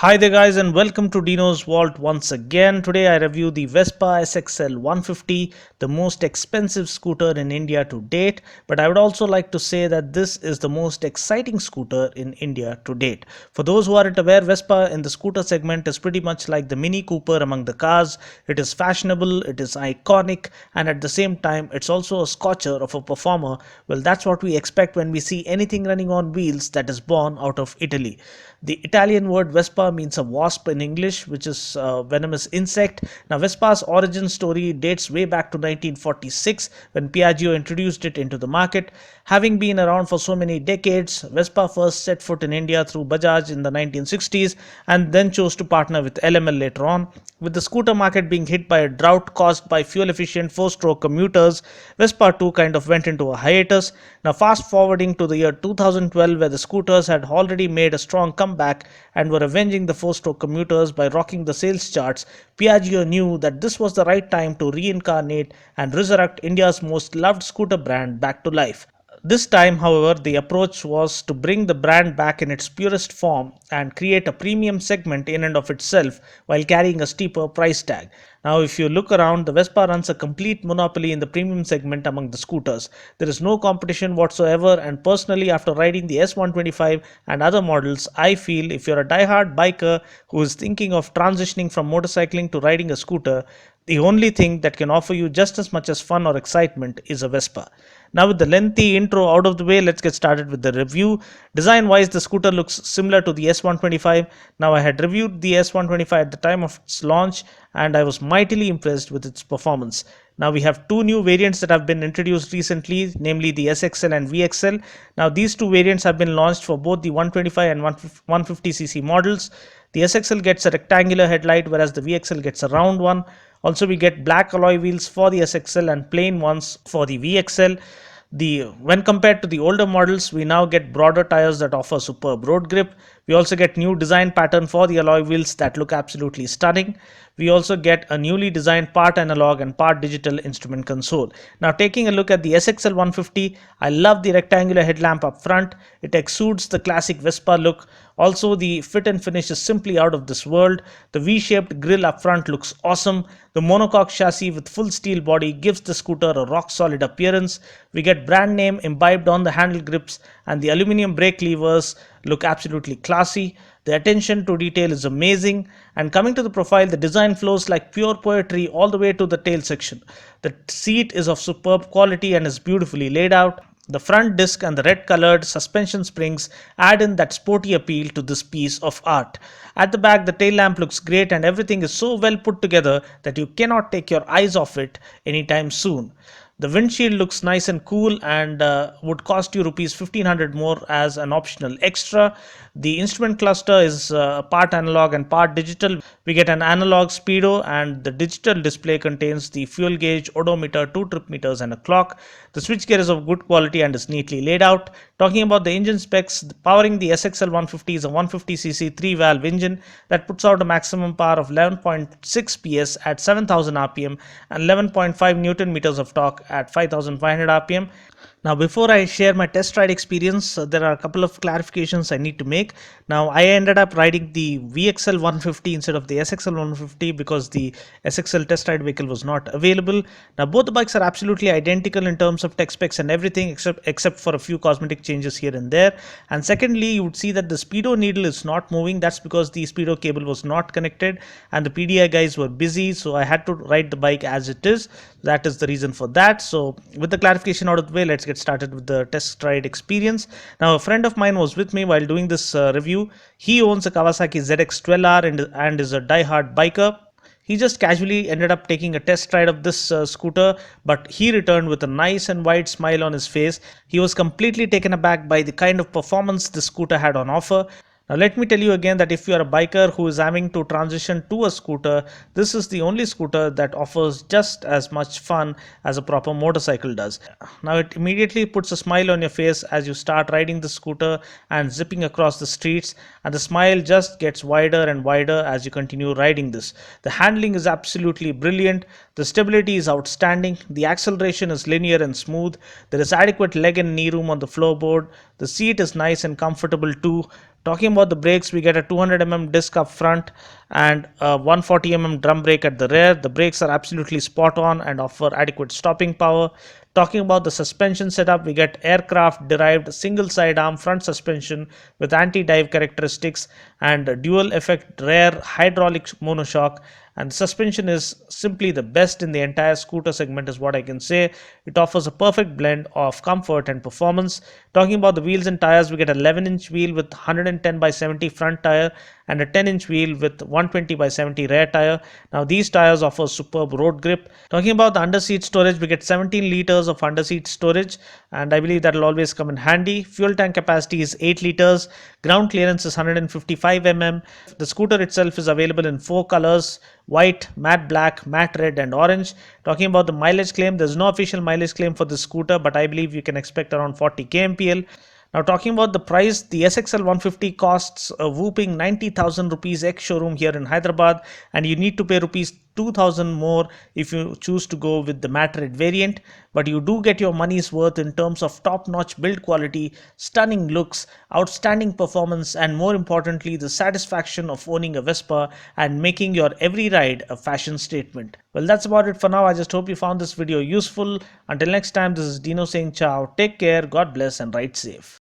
Hi there guys and welcome to Dino's Vault once again. Today I review the Vespa SXL 150, the most expensive scooter in India to date, but I would also like to say that this is the most exciting scooter in India to date. For those who aren't aware, Vespa in the scooter segment is pretty much like the Mini Cooper among the cars. It is fashionable, it is iconic, and at the same time it's also a scotcher of a performer. Well, that's what we expect when we see anything running on wheels that is born out of Italy. The Italian word Vespa means a wasp in English, which is a venomous insect. Now, Vespa's origin story dates way back to 1946 when Piaggio introduced it into the market. Having been around for so many decades, Vespa first set foot in India through Bajaj in the 1960s and then chose to partner with LML later on. With the scooter market being hit by a drought caused by fuel efficient 4-stroke commuters, Vespa too kind of went into a hiatus. Now, fast forwarding to the year 2012, where the scooters had already made a strong comeback and were avenging the 4-stroke commuters by rocking the sales charts, Piaggio knew that this was the right time to reincarnate and resurrect India's most loved scooter brand back to life. This time, however, the approach was to bring the brand back in its purest form and create a premium segment in and of itself while carrying a steeper price tag. Now, if you look around, the Vespa runs a complete monopoly in the premium segment among the scooters. There is no competition whatsoever, and personally, after riding the S125 and other models, I feel if you're a die-hard biker who is thinking of transitioning from motorcycling to riding a scooter, the only thing that can offer you just as much as fun or excitement is a Vespa. Now, with the lengthy intro out of the way, let's get started with the review. Design wise, the scooter looks similar to the S125. Now, I had reviewed the S125 at the time of its launch and I was mightily impressed with its performance. Now, we have two new variants that have been introduced recently, namely the SXL and VXL. Now, these two variants have been launched for both the 125 and 150cc models. The SXL gets a rectangular headlight, whereas the VXL gets a round one. Also, we get black alloy wheels for the SXL and plain ones for the VXL. When compared to the older models, we now get broader tires that offer superb road grip. We also get new design pattern for the alloy wheels that look absolutely stunning. We also get a newly designed part analog and part digital instrument console. Now, taking a look at the SXL 150, I love the rectangular headlamp up front. It exudes the classic Vespa look. Also, the fit and finish is simply out of this world. The V-shaped grille up front looks awesome. The monocoque chassis with full steel body gives the scooter a rock-solid appearance. We get brand name imbibed on the handle grips, and the aluminum brake levers look absolutely classy. The attention to detail is amazing, and coming to the profile, the design flows like pure poetry all the way to the tail section. The seat is of superb quality and is beautifully laid out. The front disc and the red colored suspension springs add in that sporty appeal to this piece of art. At the back, the tail lamp looks great and everything is so well put together that you cannot take your eyes off it anytime soon. The windshield looks nice and cool and would cost you rupees 1500 more as an optional extra. The instrument cluster is part analog and part digital. We get an analog speedo, and the digital display contains the fuel gauge, odometer, 2 trip meters, and a clock. The switchgear is of good quality and is neatly laid out. Talking about the engine specs, powering the SXL 150 is a 150cc 3-valve engine that puts out a maximum power of 11.6 PS at 7000 rpm and 11.5 newton meters of torque at 5500 rpm. Now, before I share my test ride experience, there are a couple of clarifications I need to make. Now, I ended up riding the VXL 150 instead of the SXL 150 because the SXL test ride vehicle was not available. Now, both the bikes are absolutely identical in terms of tech specs and everything except for a few cosmetic changes here and there. And secondly, you would see that the speedo needle is not moving. That's because the speedo cable was not connected and the PDI guys were busy, so I had to ride the bike as it is. That is the reason for that. So, with the clarification out of the way, let's get started with the test ride experience. Now, a friend of mine was with me while doing this review. He owns a Kawasaki ZX12R and is a die-hard biker. He just casually ended up taking a test ride of this scooter, but he returned with a nice and wide smile on his face. He was completely taken aback by the kind of performance the scooter had on offer. Now, let me tell you again that if you are a biker who is having to transition to a scooter, this is the only scooter that offers just as much fun as a proper motorcycle does. Now, it immediately puts a smile on your face as you start riding the scooter and zipping across the streets, and the smile just gets wider and wider as you continue riding this. The handling is absolutely brilliant, the stability is outstanding, the acceleration is linear and smooth, there is adequate leg and knee room on the floorboard, the seat is nice and comfortable too. Talking about the brakes, we get a 200 disc up front and a 140 drum brake at the rear. The brakes are absolutely spot on and offer adequate stopping power. Talking about the suspension setup, we get aircraft derived single side arm front suspension with anti dive characteristics and dual effect rear hydraulic monoshock, and the suspension is simply the best in the entire scooter segment is what I can say. It offers a perfect blend of comfort and performance. Talking about the wheels and tires, we get an 11-inch wheel with 110 by 70 front tire and a 10-inch wheel with 120 by 70 rear tire. Now these tires offer superb road grip. Talking about the underseat storage, we get 17 liters of underseat storage, and I believe that will always come in handy. Fuel tank capacity is 8 liters. Ground clearance is 155 mm. The scooter itself is available in 4 colors: white, matte black, matte red and orange. Talking about the mileage claim, there's no official mileage claim for this scooter, but I believe you can expect around 40 kmpl. Now talking about the price, the SXL 150 costs a whooping 90,000 rupees ex showroom here in Hyderabad, and you need to pay rupees 2,000 more if you choose to go with the matte red variant, but you do get your money's worth in terms of top-notch build quality, stunning looks, outstanding performance, and more importantly the satisfaction of owning a Vespa and making your every ride a fashion statement. Well, that's about it for now. I just hope you found this video useful. Until next time, this is Dino saying ciao, take care, God bless and ride safe.